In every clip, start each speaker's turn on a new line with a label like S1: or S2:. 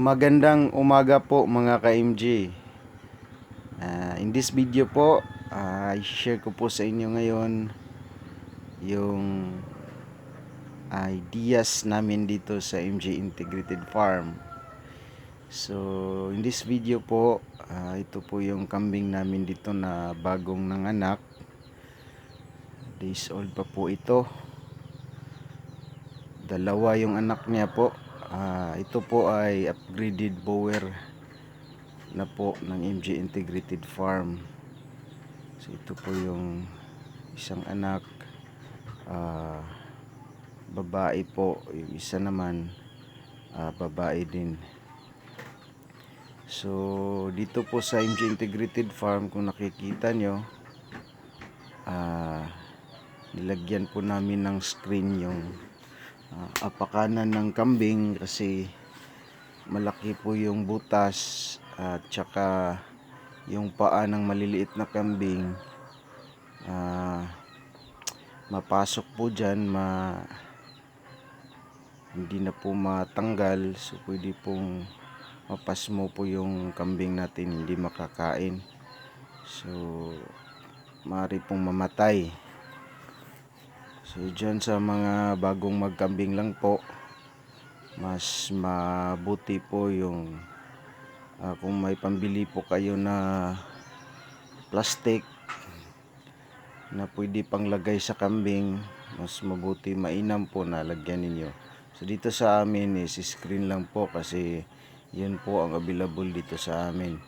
S1: Magandang umaga po mga ka-MG. In this video po, i-share ko po sa inyo ngayon yung ideas namin dito sa MG Integrated Farm. So, in this video po, ito po yung kambing namin dito na bagong nanganak. Days old pa po ito. Dalawa yung anak niya po. Ito po ay upgraded bower na po ng MG Integrated Farm. So ito po yung isang anak, babae po, yung isa naman babae din. So dito po sa MG Integrated Farm, kung nakikita nyo, nilagyan po namin ng screen yung apakanan ng kambing kasi malaki po yung butas at saka yung paa ng maliliit na kambing, mapasok po dyan, hindi na po matanggal. So pwede pong mapasmo po yung kambing natin, hindi makakain. So maaari pong mamatay. So dyan sa mga bagong magkambing lang po, mas mabuti po yung kung may pambili po kayo na plastic na pwede pang lagay sa kambing, mas mabuti mainam po na lagyan ninyo. So dito sa amin is screen lang po kasi yun po ang available dito sa amin.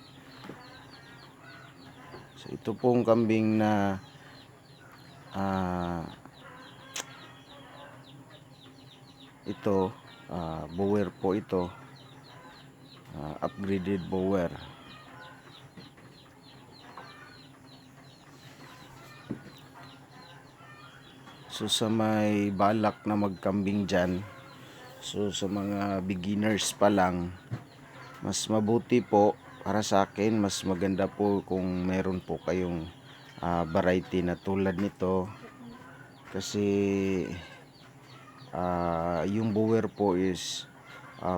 S1: So ito pong kambing na ito, bower po ito, upgraded bower. So sa may balak na magkambing dyan, so sa mga beginners pa lang, mas mabuti po para sa akin, mas maganda po kung meron po kayong variety na tulad nito. Kasi yung bower po is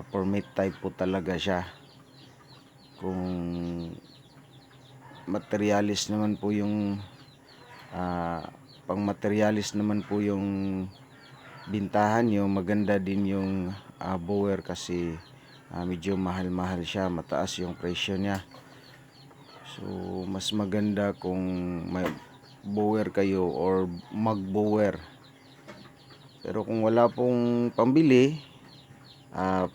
S1: permit type po talaga siya. Kung materialis naman po yung pang materialis naman po yung bintahan nyo, maganda din yung bower kasi medyo mahal-mahal siya, mataas yung presyo niya. So mas maganda kung may bower kayo or mag-bower. Pero kung wala pong pambili,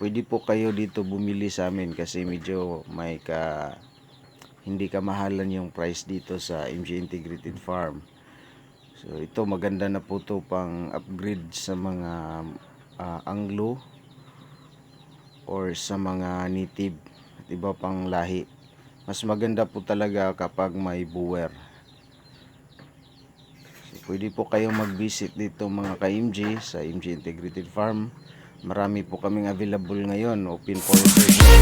S1: pwede po kayo dito bumili sa amin kasi medyo hindi kamahalan yung price dito sa MG Integrated Farm. So ito maganda na po to pang upgrade sa mga Anglo or sa mga native at iba pang lahi. Mas maganda po talaga kapag may bower. So pwede po kayong mag-visit dito mga ka-MG sa MG Integrated Farm. Marami po kaming available ngayon, open for service po.